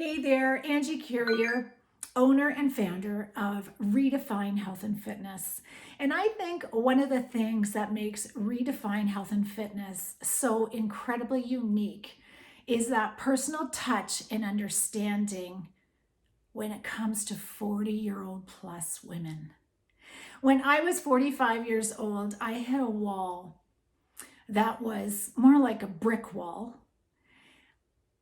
Hey there, Angie Currier, owner and founder of ReDefine Health and Fitness. And I think one of the things that makes ReDefine Health and Fitness so incredibly unique is that personal touch and understanding when it comes to 40-year-old plus women. When I was 45 years old, I hit a wall that was more like a brick wall.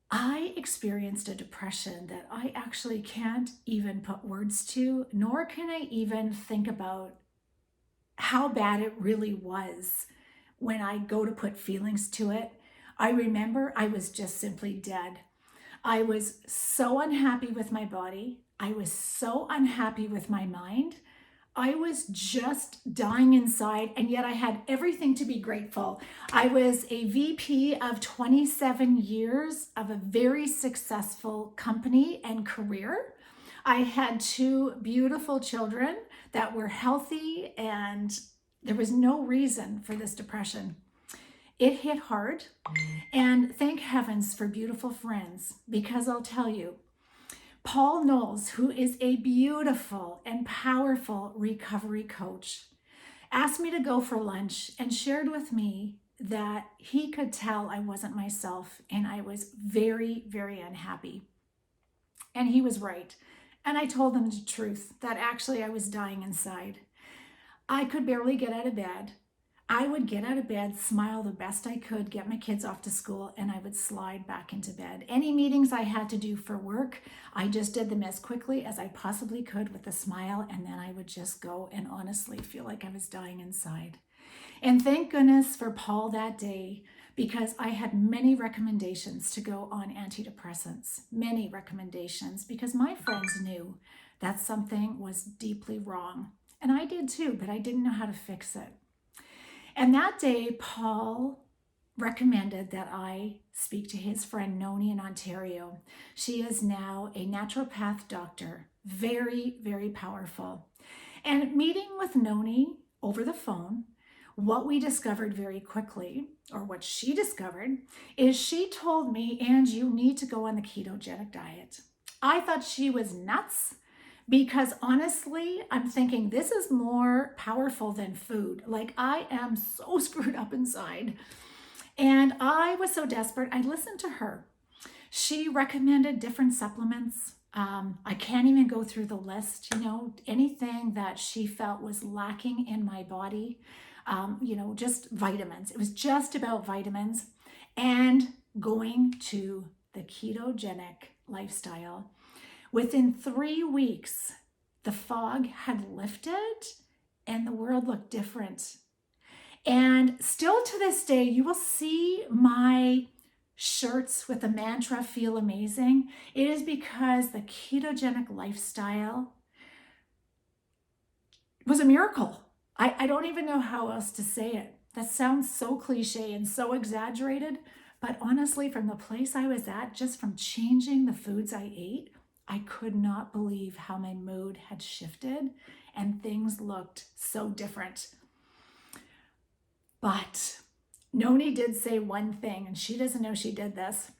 I experienced a depression that I actually can't even put words to, nor can I even think about how bad it really was when I go to put feelings to it. I remember I was just simply dead. I was so unhappy with my body. I was so unhappy with my mind. I was just dying inside, and yet I had everything to be grateful. I was a VP of 27 years of a very successful company and career. I had two beautiful children that were healthy, and there was no reason for this depression. It hit hard, and thank heavens for beautiful friends, because I'll tell you, Paul Knowles, who is a beautiful and powerful recovery coach, asked me to go for lunch and shared with me that he could tell I wasn't myself and I was very, very unhappy. And he was right. And I told him the truth that actually I was dying inside. I could barely get out of bed. I would get out of bed, smile the best I could, get my kids off to school, and I would slide back into bed. Any meetings I had to do for work, I just did them as quickly as I possibly could with a smile, and then I would just go and honestly feel like I was dying inside. And thank goodness for Paul that day, because I had many recommendations to go on antidepressants, many recommendations, because my friends knew that something was deeply wrong. And I did too, but I didn't know how to fix it. And that day, Paul recommended that I speak to his friend Noni in Ontario. She is now a naturopath doctor, very, very powerful. And meeting with Noni over the phone, what we discovered very quickly, or what she discovered, is she told me, Angie, you need to go on the ketogenic diet. I thought she was nuts, because honestly, I'm thinking this is more powerful than food. Like, I am so screwed up inside. And I was so desperate, I listened to her. She recommended different supplements. I can't even go through the list, anything that she felt was lacking in my body, just vitamins. It was just about vitamins and going to the ketogenic lifestyle. Within 3 weeks, the fog had lifted and the world looked different. And still to this day, you will see my shirts with the mantra, feel amazing. It is because the ketogenic lifestyle was a miracle. I don't even know how else to say it. That sounds so cliche and so exaggerated, but honestly, from the place I was at, just from changing the foods I ate, I could not believe how my mood had shifted and things looked so different. But Noni did say one thing, and she doesn't know she did this.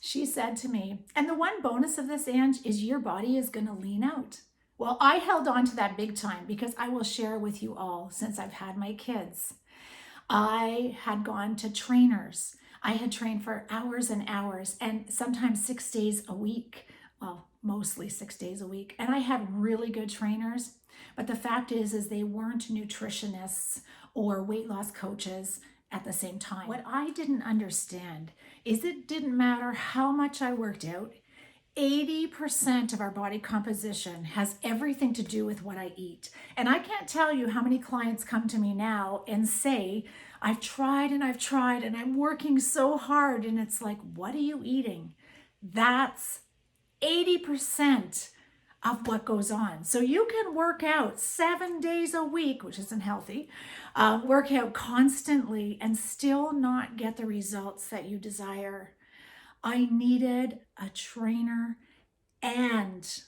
She said to me, and the one bonus of this, Ange, is your body is going to lean out. Well, I held on to that big time, because I will share with you all, since I've had my kids, I had gone to trainers. I had trained for hours and hours, and sometimes 6 days a week. Well, mostly 6 days a week. And I had really good trainers. But the fact is they weren't nutritionists or weight loss coaches at the same time. What I didn't understand is it didn't matter how much I worked out. 80% of our body composition has everything to do with what I eat. And I can't tell you how many clients come to me now and say, I've tried and I'm working so hard. And it's like, what are you eating? That's 80% of what goes on. So you can work out 7 days a week, which isn't healthy, work out constantly and still not get the results that you desire. I needed a trainer and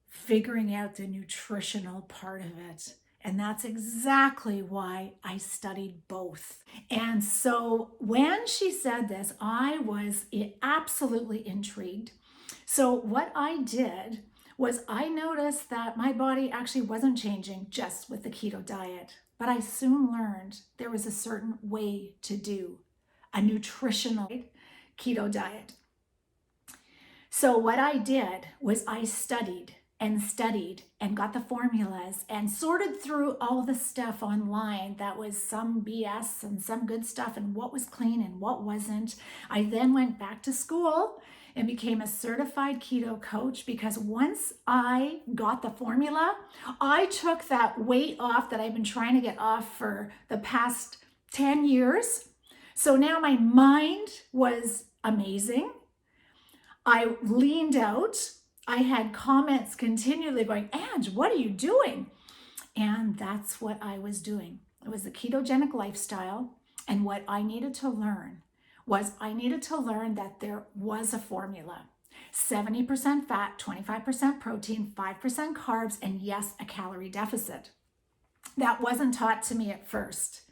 figuring out the nutritional part of it. And that's exactly why I studied both. And so when she said this, I was absolutely intrigued. So what I did was I noticed that my body actually wasn't changing just with the keto diet, but I soon learned there was a certain way to do a nutritional keto diet. So what I did was I studied and got the formulas and sorted through all the stuff online that was some BS and some good stuff and what was clean and what wasn't. I then went back to school and became a certified keto coach because once I got the formula, I took that weight off that I've been trying to get off for the past 10 years. So now my mind was amazing. I leaned out. I had comments continually going, Ange, what are you doing? And that's what I was doing. It was the ketogenic lifestyle. And what I needed to learn was I needed to learn that there was a formula. 70% fat, 25% protein, 5% carbs, and yes, a calorie deficit. That wasn't taught to me at first.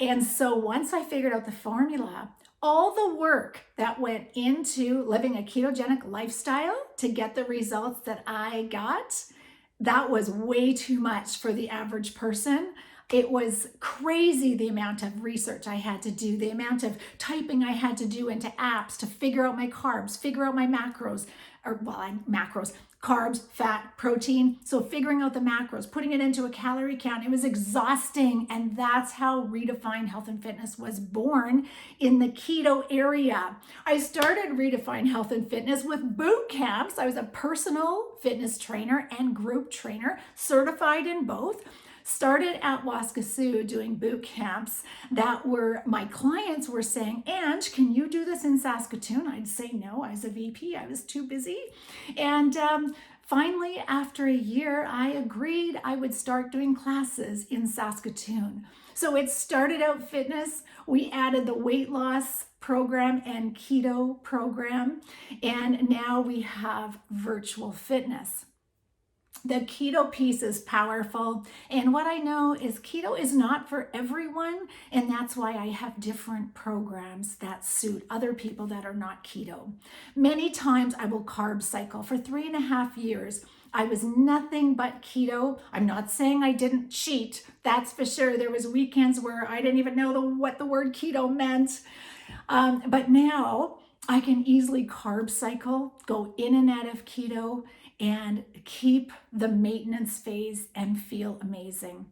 And so once I figured out the formula, all the work that went into living a ketogenic lifestyle to get the results that I got, that was way too much for the average person. It was crazy the amount of research I had to do, the amount of typing I had to do into apps to figure out my carbs, figure out my macros, carbs, fat, protein. So figuring out the macros, putting it into a calorie count, it was exhausting. And that's how ReDefine Health and Fitness was born in the keto area. I started ReDefine Health and Fitness with boot camps. I was a personal fitness trainer and group trainer, certified in both. Started at Waskesiu doing boot camps that were, my clients were saying, Ange, can you do this in Saskatoon? I'd say no, I was a VP, I was too busy. And finally, after a year, I agreed I would start doing classes in Saskatoon. So it started out fitness. We added the weight loss program and keto program, and now we have virtual fitness. The keto piece is powerful. And what I know is keto is not for everyone. And that's why I have different programs that suit other people that are not keto. Many times I will carb cycle. For 3.5 years, I was nothing but keto. I'm not saying I didn't cheat. That's for sure. There was weekends where I didn't even know what the word keto meant. But now I can easily carb cycle, go in and out of keto, and keep the maintenance phase and feel amazing.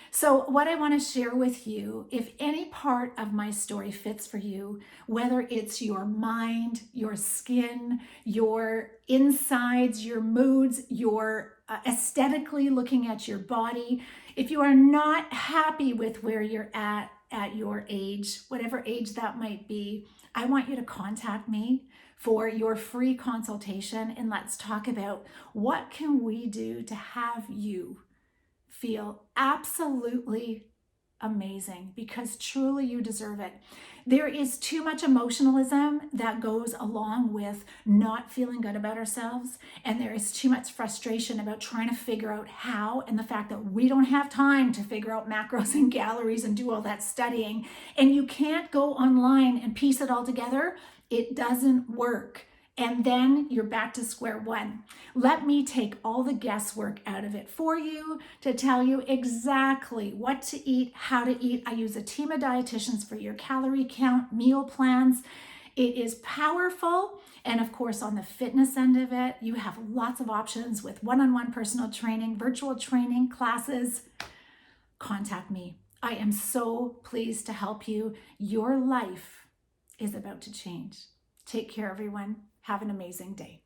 So what I want to share with you, if any part of my story fits for you, whether it's your mind, your skin, your insides, your moods, your aesthetically looking at your body, if you are not happy with where you're at your age, whatever age that might be, I want you to contact me for your free consultation, and let's talk about what can we do to have you feel absolutely amazing, because truly you deserve it. There is too much emotionalism that goes along with not feeling good about ourselves, and there is too much frustration about trying to figure out how, and the fact that we don't have time to figure out macros and calories and do all that studying, and you can't go online and piece it all together. It doesn't work. And then you're back to square one. Let me take all the guesswork out of it for you to tell you exactly what to eat, how to eat. I use a team of dietitians for your calorie count, meal plans. It is powerful. And of course, on the fitness end of it, you have lots of options with one-on-one personal training, virtual training, classes. Contact me. I am so pleased to help you. Your life is about to change. Take care, everyone. Have an amazing day.